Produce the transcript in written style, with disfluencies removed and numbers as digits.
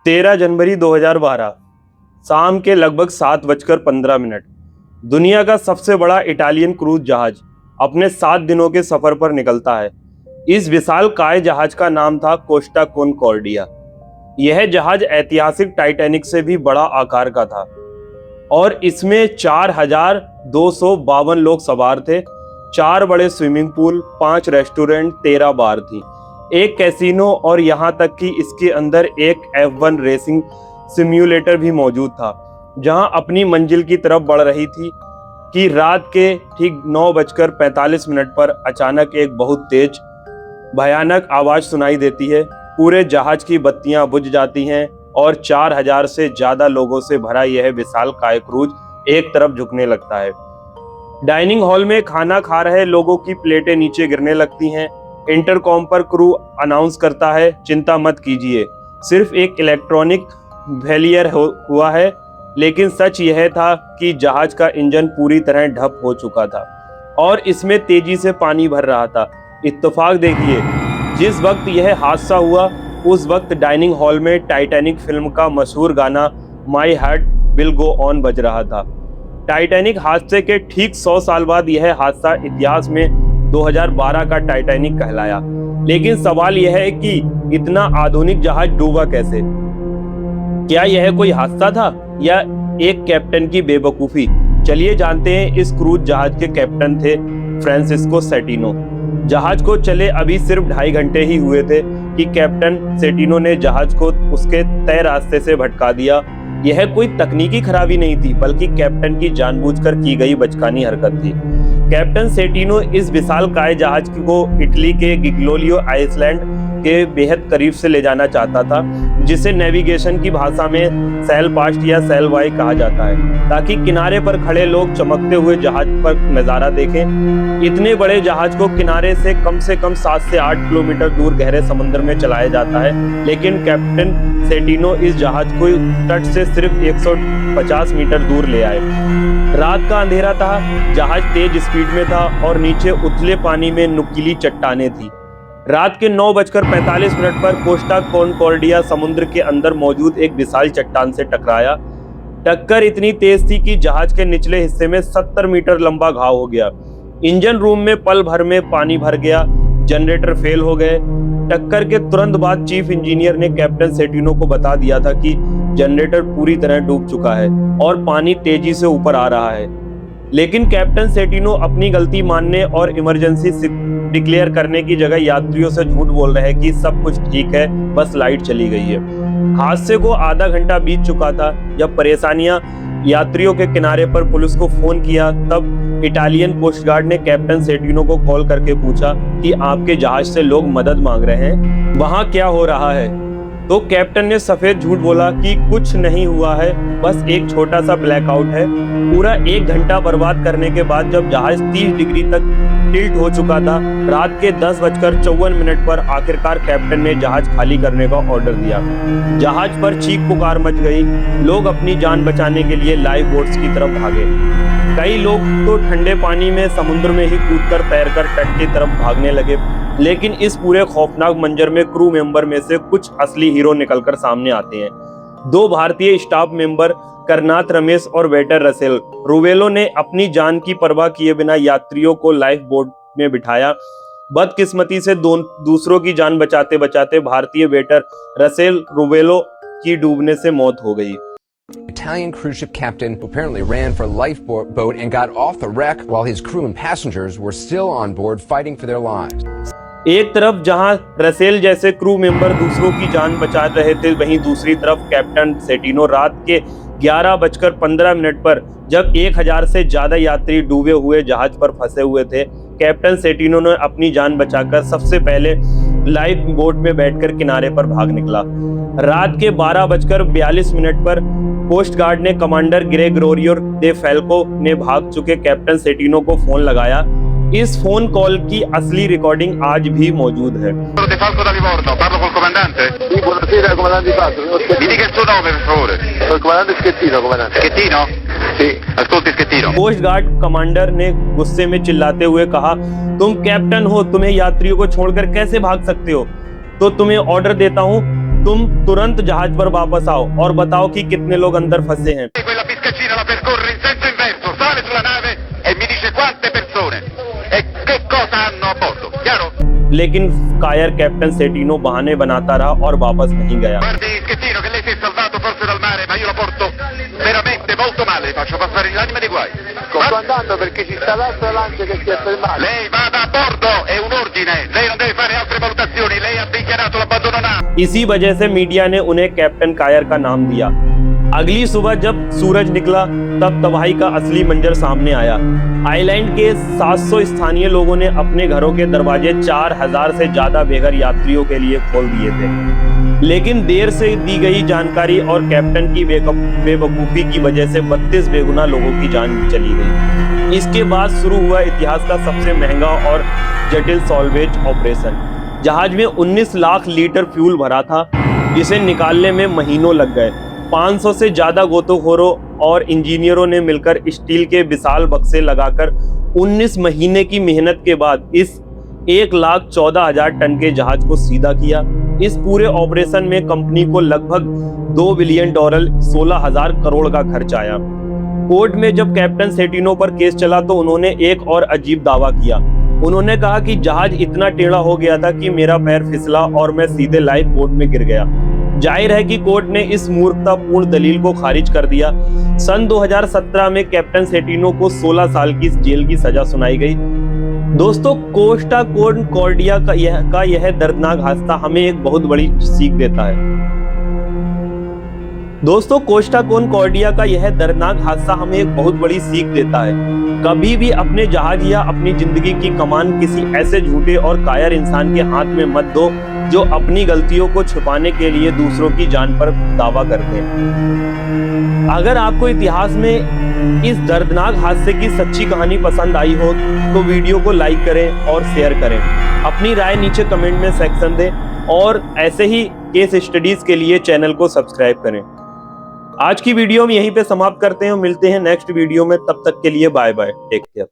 13 जनवरी 2012 शाम के लगभग 7:15 दुनिया का सबसे बड़ा इटालियन क्रूज जहाज अपने 7 दिनों के सफर पर निकलता है। इस विशालकाय जहाज का नाम था कोस्टा कॉनकॉर्डिया। यह जहाज ऐतिहासिक टाइटैनिक से भी बड़ा आकार का था और इसमें 4,252 लोग सवार थे। 4 बड़े स्विमिंग पूल, 5 रेस्टोरेंट, 13 बार थी, एक कैसीनो और यहाँ तक कि इसके अंदर एक F1 रेसिंग सिम्युलेटर भी मौजूद था। जहाँ अपनी मंजिल की तरफ बढ़ रही थी कि रात के ठीक 9:45 पर अचानक एक बहुत तेज भयानक आवाज सुनाई देती है। पूरे जहाज की बत्तियां बुझ जाती हैं और 4,000 से ज्यादा लोगों से भरा यह विशालकाय क्रूज एक तरफ झुकने लगता है। डाइनिंग हॉल में खाना खा रहे लोगों की प्लेटें नीचे गिरने लगती हैं। इंटरकॉम पर क्रू अनाउंस करता है, चिंता मत कीजिए, सिर्फ एक इलेक्ट्रॉनिक फेलियर हुआ है। लेकिन सच यह था कि जहाज का इंजन पूरी तरह ढप हो चुका था और इसमें तेजी से पानी भर रहा था। इत्तेफाक देखिए, जिस वक्त यह हादसा हुआ उस वक्त डाइनिंग हॉल में टाइटैनिक फिल्म का मशहूर गाना my heart will go on बज रहा था। टाइटैनिक हादसे के ठीक 100 साल बाद यह हादसा इतिहास में 2012 का टाइटैनिक कहलाया। लेकिन सवाल यह है कि इतना आधुनिक जहाज डूबा कैसे? क्या यह कोई हादसा था या एक कैप्टन की बेवकूफी? चलिए जानते हैं। इस क्रूज जहाज के कैप्टन थे फ्रांसिस्को सेटिनो। जहाज को चले अभी सिर्फ 2.5 घंटे ही हुए थे कि कैप्टन सेटिनो ने जहाज को उसके तय रास्ते से भटका दिया। यह कोई तकनीकी खराबी नहीं थी, बल्कि कैप्टन की जानबूझकर की गई बचकानी हरकत थी। कैप्टन सेटिनो इस विशालकाय जहाज को इटली के गिग्लोलियो आइसलैंड के बेहद करीब से ले जाना चाहता था, जिसे नेविगेशन की भाषा में सैल पास्ट या सैल वाई कहा जाता है, ताकि किनारे पर खड़े लोग चमकते हुए जहाज पर नजारा देखें। इतने बड़े जहाज को किनारे से कम 7 से 8 किलोमीटर दूर गहरे समुद्र में चलाया जाता है, लेकिन कैप्टन सेटिनो इस जहाज को तट से सिर्फ 150 मीटर दूर ले आए। रात का अंधेरा था, जहाज तेज स्पीड में था और नीचे उथले पानी में नुकीली चट्टानें थी। रात के 9:45 पर कोस्टा कॉनकॉर्डिया समुद्र के अंदर मौजूद एक विशाल चट्टान से टकराया। टक्कर इतनी तेज थी कि जहाज के निचले हिस्से में 70 मीटर लंबा घाव हो गया। इंजन रूम में पल भर में पानी भर गया, जनरेटर फेल हो गए। टक्कर के तुरंत बाद चीफ इंजीनियर ने कैप्टन सेटिनो को बता दिया था कि जनरेटर पूरी तरह डूब चुका है और पानी तेजी से ऊपर आ रहा है। लेकिन कैप्टन सेटिनो अपनी गलती मानने और इमरजेंसी डिक्लेयर करने की जगह यात्रियों से झूठ बोल रहे हैं कि सब कुछ ठीक है, बस लाइट चली गई है। हादसे को आधा घंटा बीत चुका था। जब परेशानियां यात्रियों के किनारे पर पुलिस को फोन किया, तब इटालियन कोस्ट गार्ड ने कैप्टन सेटिनो को कॉल करके पूछा कि आपके जहाज से लोग मदद मांग रहे हैं, वहां क्या हो रहा है? तो कैप्टन ने सफेद झूठ बोला कि कुछ नहीं हुआ है, बस एक छोटा सा ब्लैकआउट है। पूरा 1 घंटा बर्बाद करने के बाद जब जहाज 30 डिग्री तक टिल्ट हो चुका था, रात के 10:54 पर आखिरकार कैप्टन ने जहाज खाली करने का ऑर्डर दिया। जहाज पर चीख पुकार मच गई। लोग अपनी जान बचाने के लिए लाइफ बोट्स की तरफ भागे। कई लोग तो ठंडे पानी में समुद्र में ही कूदकर तैरकर तट की तरफ भागने लगे। लेकिन इस पूरे खौफनाक मंजर में क्रू मेंबर में से कुछ असली हीरो निकलकर सामने आते हैं। 2 भारतीय स्टाफ मेंबर करनाथ रमेश और वेटर रसेल रुवेलो ने अपनी जान की परवाह किए बिना यात्रियों को लाइफ बोट में बिठाया। बदकिस्मती से दूसरों की जान बचाते बचाते भारतीय वेटर रसेल रुवेलो की डूबने से मौत हो गई। Italian cruise ship captain who apparently ran for a lifeboat and got off the wreck while his crew and passengers were still on board fighting for their lives. एक तरफ जहां रसेल जैसे क्रू मेंबर दूसरों की जान बचा रहे थे, वहीं दूसरी तरफ कैप्टन सेटिनो रात के 11:15 पर जब 1000 से ज्यादा यात्री डूबे हुए जहाज पर फंसे हुए थे, कैप्टन सेटिनो ने अपनी जान बचाकर सबसे पहले लाइफ बोट में बैठकर किनारे पर भाग निकला। रात के 12:42 पर कोस्ट गार्ड ने कमांडर ग्रेगोरियो दे फैल्को ने भाग चुके कैप्टन सेटिनो को फोन लगाया। इस फोन कॉल की असली रिकॉर्डिंग आज भी मौजूद है। De Falco da Livorno, parlo col comandante? Sì, buonasera, comandante Di Falco. Mi dica il suo nome, per favore. Il comandante Schettino, comandante. Schettino? Sì. Ascolti Schettino. Coast guard commander ने गुस्से में चिल्लाते हुए कहा, तुम कैप्टन हो, तुम्हें यात्रियों को छोड़कर कैसे भाग सकते हो? तो तुम्हें ऑर्डर देता हूँ, तुम तुरंत जहाज पर वापस आओ और बताओ कि कितने लोग अंदर फंसे हैं। Quella piscaccina la percorre in senso inverso, sale sulla nave e mi dice quante persone e che cosa hanno a bordo, chiaro? लेकिन कायर कैप्टन सेटिनो बहाने बनाता रहा और वापस नहीं गया। Guardi Schettino che lei si è salvato forse dal mare, ma io la porto veramente molto male, faccio passare l'anima di guai. Sto andando perché ci sta l'altra lancia che si è fermata. Lei vada a bordo, è un ordine, lei non deve fare altre valutazioni, lei ha dichiarato l'abbandono nave. इसी वजह से media ने उन्हें captain कायर का नाम दिया। अगली सुबह जब सूरज निकला तब तबाही का असली मंजर सामने आया। आइलैंड के 700 स्थानीय लोगों ने अपने घरों के दरवाजे 4000 से ज्यादा बेघर यात्रियों के लिए खोल दिए थे, लेकिन देर से दी गई जानकारी और कैप्टन की बेवकूफी की वजह से 32 बेगुनाह लोगों की जान चली गई। इसके बाद शुरू हुआ इतिहास का सबसे महंगा और जटिल सॉल्वेज ऑपरेशन। जहाज में 19 लाख लीटर फ्यूल भरा था, जिसे निकालने में महीनों लग गए। 500 से ज्यादा गोताखोरों और इंजीनियरों ने मिलकर स्टील के विशाल बक्से लगाकर 19 महीने की मेहनत के बाद इस 1,14,000 टन के जहाज को सीधा किया। इस पूरे ऑपरेशन में कंपनी को लगभग $2 बिलियन 16,000 करोड़ का खर्च आया। कोर्ट में जब कैप्टन सेटिनो पर केस चला तो उन्होंने एक और अजीब दावा किया। उन्होंने कहा कि जहाज इतना टेढ़ा हो गया था कि मेरा पैर फिसला और मैं सीधे लाइफ बोट में गिर गया। जाहिर है कि कोर्ट ने इस मूर्खतापूर्ण दलील को खारिज कर दिया। सन 2017 में कैप्टन सेटिनो को 16 साल की जेल की सजा सुनाई गई। दोस्तों, कोस्टा कॉन्कॉर्डिया का यह दर्दनाक हादसा हमें एक बहुत बड़ी सीख देता है। दोस्तों, कोस्टा कॉन्कॉर्डिया का यह दर्दनाक हादसा हमें एक बहुत बड़ी सीख देता है। कभी भी अपने जहाज या अपनी जिंदगी की कमान किसी ऐसे झूठे और कायर इंसान के हाथ में मत दो जो अपनी गलतियों को छुपाने के लिए दूसरों की जान पर दावा करते हैं। अगर आपको इतिहास में इस दर्दनाक हादसे की सच्ची कहानी पसंद आई हो तो वीडियो को लाइक करें और शेयर करें। अपनी राय नीचे कमेंट में सेक्शन दें और ऐसे ही केस स्टडीज के लिए चैनल को सब्सक्राइब करें। आज की वीडियो में यहीं पे समाप्त करते हैं। मिलते हैं नेक्स्ट वीडियो में, तब तक के लिए बाय बाय, टेक केयर।